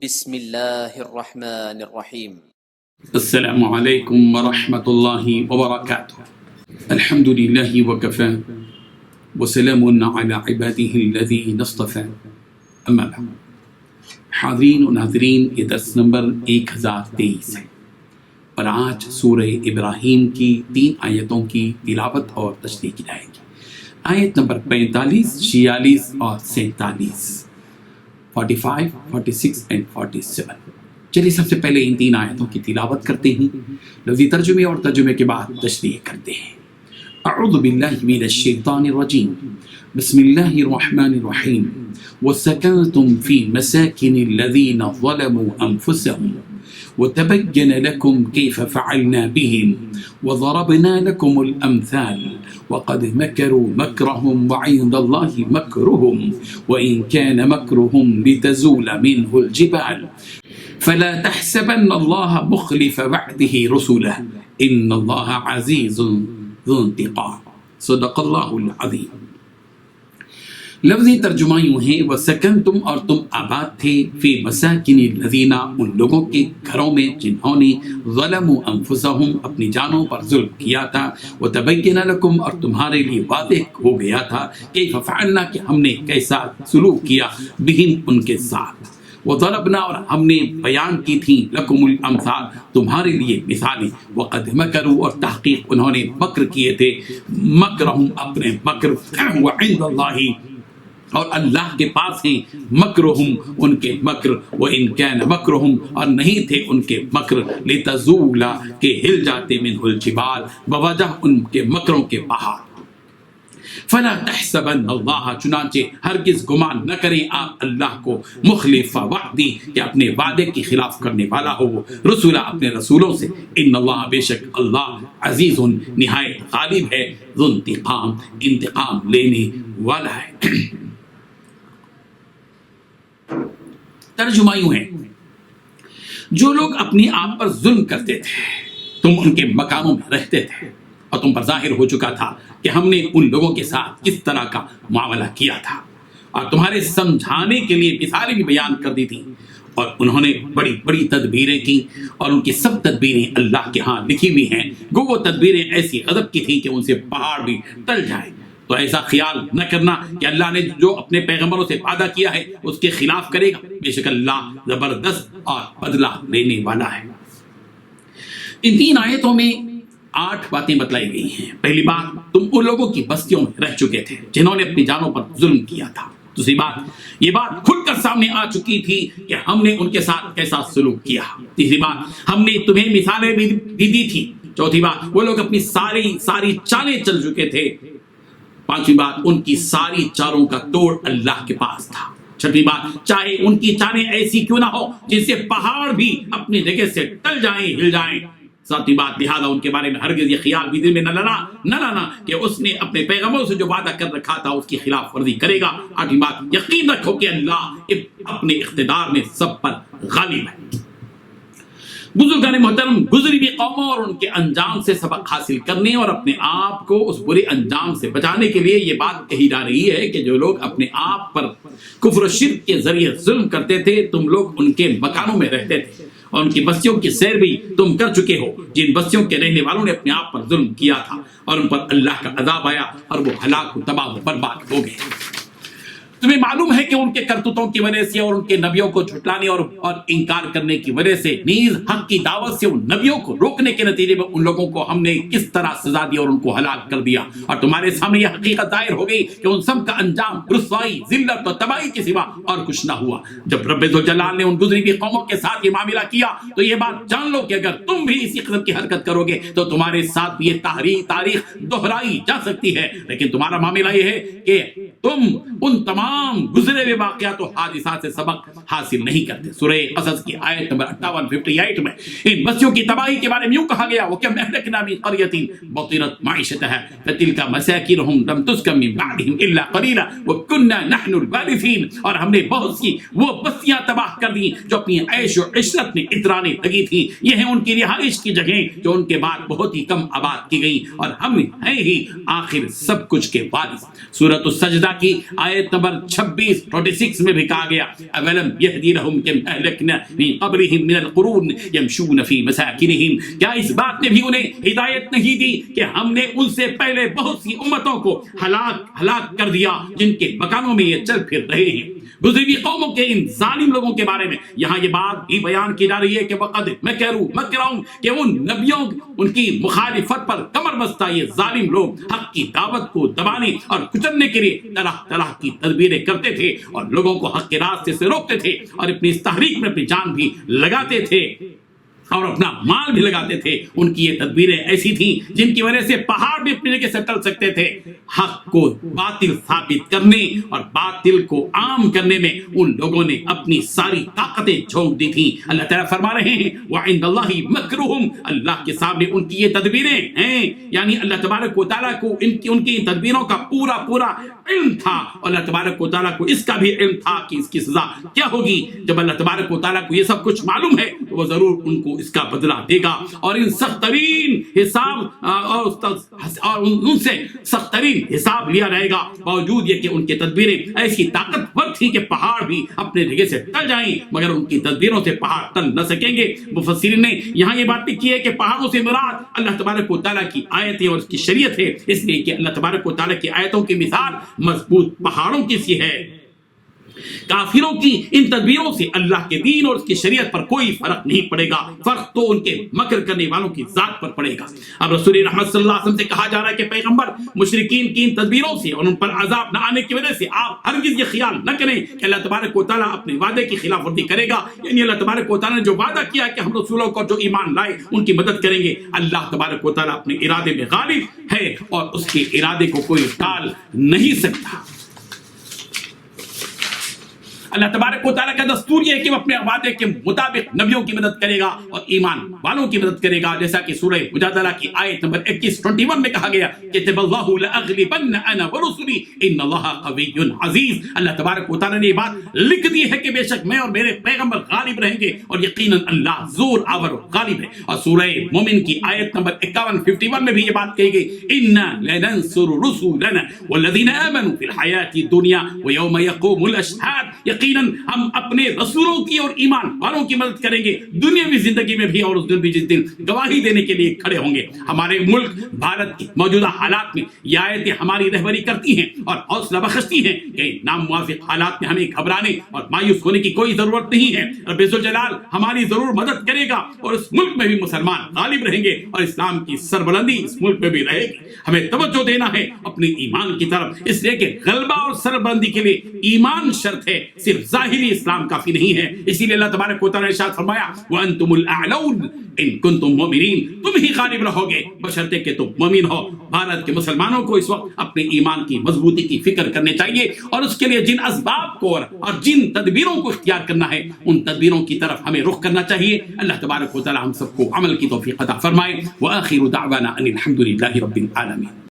بسم اللہ الرحمن الرحیم۔ السلام علیکم ورحمۃ اللہ وبرکاتہ۔ الحمد للہ وکفی وسلام علی عبادہ الذین اصطفی، اما بعد۔ حاضرین و ناظرین، یہ درس نمبر 1023 ہے اور آج سورہ ابراہیم کی 3 آیتوں کی تلاوت اور تشریح کی جائے گی۔ آیت نمبر 45، 46 اور 47، 45، 46 اور 47۔ چلیے سب سے پہلے ان 3 آیتوں کی تلاوت کرتے ہیں، لفظی ترجمے اور ترجمے کے بعد تشریح کرتے ہیں۔ اعوذ باللہ من الشیطان الرجیم، بسم اللہ الرحمن الرحیم۔ وَسَكَنْتُمْ فِي مَسَاكِنِ الَّذِينَ ظَلَمُوا أَنفُسَهُمْ وَتَبَيَّنَ لَكُمْ كَيْفَ فَعَلْنَا بِهِمْ وَضَرَبْنَا لَكُمُ الْأَمْثَالَ وَقَدْ مَكَرُوا مَكْرَهُمْ وَعِندَ اللَّهِ مَكْرُهُمْ وَإِنْ كَانَ مَكْرُهُمْ لِتَزُولَ مِنْهُ الْجِبَالُ فَلَا تَحْسَبَنَّ اللَّهَ مُخْلِفَ وَعْدِهِ رُسُلَهُ إِنَّ اللَّهَ عَزِيزٌ ذُو انتقام۔ صدق اللہ العظیم۔ لفظی ترجمہ یوں ہے، وَسَكَنْتُمْ، اور تم آباد تھے، فی مساکن الذین، ان لوگوں کے گھروں میں جنہوں نے ظلموا انفسہم، اپنی جانوں پر ظلم کیا تھا، وتبین لکم، اور تمہارے لیے واضح ہو گیا تھا، کیف فعلنا، کہ ہم نے کیسا سلوک کیا، بہم، ان کے ساتھ، وضربنا، اور ہم نے بیان کی تھیں، لکم الامثال، تمہارے لیے مثالیں، وقد مکروا، اور تحقیق انہوں نے مکر کیے تھے، مکرہم، اپنے مکر، وعند اللہ، اور اللہ کے پاس ہیں، مکرہم، ان کے مکر، وَإِنْ كَانَ مَكْرُهُمْ، اور نہیں تھے ان کے مکر، لِتَزُولَ، کہ ہل جاتے، مِنْهُ الْجِبَالُ، بوجہ ان کے مکروں کے پہاڑ۔ فلا تحسبن اللہ، چنانچہ ہرگز گمان نہ کریں آپ اللہ کو، مخلف وعدی، کہ اپنے وعدے کی خلاف کرنے والا ہو وہ رسولہ، اپنے رسولوں سے، ان اللہ، بے شک اللہ، عزیز، نہایت غالب ہے، ذو انتقام، انتقام لینے والا ہے۔ ترجمہ یوں ہے، جو لوگ اپنے آپ پر ظلم کرتے تھے، تم ان کے مکانوں میں رہتے تھے، اور تم پر ظاہر ہو چکا تھا کہ ہم نے ان لوگوں کے ساتھ کس طرح کا معاملہ کیا تھا، اور تمہارے سمجھانے کے لیے مثالیں بھی بیان کر دی تھیں، اور انہوں نے بڑی بڑی تدبیریں کی، اور ان کی سب تدبیریں اللہ کے ہاں لکھی ہوئی ہیں، گو وہ تدبیریں ایسی غضب کی تھیں کہ ان سے پہاڑ بھی ٹل جائے۔ تو ایسا خیال نہ کرنا کہ اللہ نے جو اپنے پیغمبروں سے وعدہ کیا ہے اس کے خلاف کرے گا، بے شک اللہ زبردست اور بدلہ لینے والا ہے۔ ان 3 آیتوں میں 8 باتیں بتلائی گئی ہیں۔ پہلی بات، تم ان لوگوں کی بستیوں میں رہ چکے تھے جنہوں نے اپنی جانوں پر ظلم کیا تھا۔ دوسری بات، یہ بات کھل کر سامنے آ چکی تھی کہ ہم نے ان کے ساتھ کیسا سلوک کیا۔ تیسری بات، ہم نے تمہیں مثالیں بھی دی تھی۔ چوتھی بات، وہ لوگ اپنی ساری چالیں چل چکے تھے۔ پانچویں بات، ان کی ساری چالوں کا توڑ اللہ کے پاس تھا۔ چھٹی بات، چاہے ان کی چالیں ایسی کیوں نہ ہو جن سے پہاڑ بھی اپنی جگہ سے ٹل جائیں، ہل جائیں۔ ساتویں بات، لہٰذا ان کے بارے میں ہرگز یہ خیال بھی دل میں نہ لانا کہ اس نے اپنے پیغمبروں سے جو وعدہ کر رکھا تھا اس کی خلاف ورزی کرے گا۔ آٹھویں بات، یقین رکھو کہ اللہ اپنے اقتدار میں سب پر غالب ہے۔ بزرگان محترم، گزری ہوئی قوموں اور ان کے انجام سے سبق حاصل کرنے اور اپنے آپ کو اس برے انجام سے بچانے کے لیے یہ بات کہی جا رہی ہے کہ جو لوگ اپنے آپ پر کفر و شرک کے ذریعے ظلم کرتے تھے، تم لوگ ان کے مکانوں میں رہتے تھے، اور ان کی بستیوں کی سیر بھی تم کر چکے ہو، جن بستیوں کے رہنے والوں نے اپنے آپ پر ظلم کیا تھا، اور ان پر اللہ کا عذاب آیا اور وہ ہلاک و تباہ و برباد ہو گئے۔ تمہیں معلوم ہے کہ ان کے کرتوتوں کی وجہ سے اور ان کے نبیوں کو جھٹلانے اور انکار کرنے کی وجہ سے، نیز حق کی دعوت سے ان نبیوں کو روکنے کے نتیجے میں ان لوگوں کو ہم نے کس طرح سزا دی اور ان کو ہلاک کر دیا، اور تمہارے سامنے یہ حقیقت ظاہر ہو گئی کہ ان سب کا انجام رسوائی، ذلت اور تباہی کے سوا اور کچھ نہ ہوا۔ جب رب ذوالجلال نے ان گزری ہوئی قوموں کے ساتھ یہ معاملہ کیا تو یہ بات جان لو کہ اگر تم بھی اسی قسم کی حرکت کرو گے تو تمہارے ساتھ بھی یہ تاریخ دہرائی جا سکتی ہے، لیکن تمہارا معاملہ یہ ہے کہ تم ان تمام گزرے ہوئے واقعات و حادثات سے سبق حاصل نہیں کرتے۔ سورہ قصص کی آیت نمبر 58 میں ان بستیوں کی تباہی کے بارے میں یوں کہا گیا، وَكَمْ أَهْلَكْنَا مِنْ قَرْيَةٍ بَطِرَتْ مَعِيشَتَهَا فَتِلْكَ مَسَاكِنُهُمْ لَمْ تُسْكَنْ مِنْ بَعْدِهِمْ إِلَّا قَلِيلًا وَكُنَّا نَحْنُ الْوَارِثِينَ، اور ہم نے بہت سی وہ بستیاں تباہ کر دی جو اپنی عیش و عشرت میں اترانے لگی تھی، یہ ہیں ان کی رہائش کی جگہیں جو ان کے بعد بہت ہی کم آباد کی گئی، اور ہم ہیں ہی آخر سب کچھ کے وارث۔ سورۃ السجدہ کی آیت نمبر نمبر 26 میں بھی کہا گیا اولم یہدی لہم کم اہلکنا من قبلہم من القرون یمشون فی مساکنہم، کیا اس بات نے بھی انہیں ہدایت نہیں دی کہ ہم نے ان سے پہلے بہت سی امتوں کو ہلاک کر دیا جن کے مکانوں میں یہ چل پھر رہے ہیں۔ گزری قوموں کے ان ظالم لوگوں کے بارے میں یہاں یہ بات بھی بیان کی جا رہی ہے کہ وقد مکروا مکرہم، کہ ان نبیوں ان کی مخالفت پر کمر بستہ یہ ظالم لوگ حق کی دعوت کو دبانے اور کچلنے کے لیے طرح طرح کی تدبیریں کرتے تھے اور لوگوں کو حق کے راستے سے روکتے تھے اور اپنی اس تحریک میں اپنی جان بھی لگاتے تھے اور اپنا مال بھی لگاتے تھے۔ ان کی یہ تدبیریں ایسی تھیں جن کی وجہ سے پہاڑ بھی اپنی جگہ سے ٹل سکتے تھے۔ حق کو باطل ثابت کرنے اور باطل کو عام کرنے میں ان لوگوں نے اپنی ساری طاقتیں جھونک دی تھیں۔ اللہ تعالیٰ فرما رہے ہیں وَعِنْدَ اللَّهِ مَكْرُهُمْ، اللہ کے سامنے ان کی یہ تدبیریں ہیں، یعنی اللہ تبارک و تعالیٰ کو ان کی تدبیروں کا پورا علم تھا، اور اللہ تبارک و تعالیٰ کو اس کا بھی علم تھا کہ اس کی سزا کیا ہوگی۔ جب اللہ تبارک و تعالیٰ کو یہ سب کچھ معلوم ہے تو وہ ضرور ان کو اس کا بدلہ دے گا، اور ان سخت ترین حساب اور ان سے سخت ترین حساب لیا جائے گا، باوجود یہ کہ ان کی تدبیریں ایسی طاقتور تھی کہ پہاڑ بھی اپنے جگہ سے ٹل جائیں، مگر ان کی تدبیروں سے پہاڑ ٹل نہ سکیں گے۔ مفسرین نے یہاں یہ بات لکھی ہے کہ پہاڑوں سے مراد اللہ تبارک و تعالیٰ کی آیتیں اور اس کی شریعت ہے، اس لیے کہ اللہ تبارک و تعالیٰ کی آیتوں کی مثال مضبوط پہاڑوں کی سی ہے۔ کافروں کی ان تدبیروں سے اللہ کے دین اور اس کی شریعت پر کوئی فرق نہیں پڑے گا، فرق تو ان کے مکر کرنے والوں کی ذات پر پڑے گا۔ اب رسول رحمت صلی اللہ علیہ وسلم سے کہا جا رہا ہے کہ پیغمبر مشرکین کی ان تدبیروں سے اور ان پر عذاب نہ آنے کی وجہ سے آپ ہرگز یہ خیال نہ کریں کہ اللہ تبارک و تعالیٰ اپنے وعدے کی خلاف ورزی کرے گا، یعنی اللہ تبارک و تعالیٰ نے جو وعدہ کیا کہ ہم رسولوں کو جو ایمان لائے ان کی مدد کریں گے، اللہ تبارک و تعالیٰ اپنے ارادے میں غالب ہے اور اس کے ارادے کو کوئی ٹال نہیں سکتا۔ اللہ تبارک و تعالیٰ کا دستور یہ ہے کہ وہ اپنے وعدے کے مطابق نبیوں کی مدد کرے گا اور ایمان والوں کی مدد کرے گا، جیسا کہ سورہ مجادلہ کی آیت نمبر 21 میں کہا گیا کہ کتب اللہ لأغلبن انا ورسلی ان اللہ قوی عزیز۔ اللہ تبارک و تعالیٰ نے یہ بات لکھ دی ہے کہ بے شک میں اور میرے پیغمبر غالب رہیں گے، اور یقیناً اللہ زور آور و غالب ہے۔ اور سورہ مومن کی آیت نمبر 51 میں بھی یہ بات کہی گئی انا لننصر رسولنا والذین آمنوا فی الحیاۃ الدنیا ویوم یقوم الاشہاد، یقیناً ہم اپنے رسولوں کی اور ایمان والوں کی مدد کریں گے دنیاوی زندگی میں بھی اور اس دن بھی جس دن گواہی دینے کے لیے کھڑے ہوں گے۔ ہمارے ملک بھارت کی موجودہ حالات میں یہ آیتیں ہماری رہبری کرتی ہیں اور حوصلہ بخشتی ہیں کہ ناموافق حالات میں ہمیں گھبرانے اور مایوس ہونے کی کوئی ضرورت نہیں ہے۔ رب ذوالجلال ہماری ضرور مدد کرے گا اور اس ملک میں بھی مسلمان غالب رہیں گے اور اسلام کی سربلندی اس ملک میں بھی رہے گی۔ ہمیں توجہ دینا ہے اپنے ایمان کی طرف، اس لیے کہ غلبہ اور سربلندی کے لیے ایمان شرط ہے، صرف ظاہری اسلام کافی نہیں ہے۔ اسی لیے اللہ تبارک و تعالیٰ نے ارشاد فرمایا وَأَنْتُمُ الْأَعْلَوْنَ إِن كُنتُم مُؤْمِنِينَ، تم ہی غالب رہو گے بشرطے کہ تم مومن ہو۔ بھارت کے مسلمانوں کو اس وقت اپنے ایمان کی مضبوطی کی فکر کرنی چاہیے اور اس کے لیے جن اسباب کو اور جن تدبیروں کو اختیار کرنا ہے ان تدبیروں کی طرف ہمیں رخ کرنا چاہیے۔ اللہ تبارک و تعالیٰ ہم سب کو عمل کی توفیق عطا فرمائے۔ وآخر دعوانا ان الحمد للہ رب العالمین۔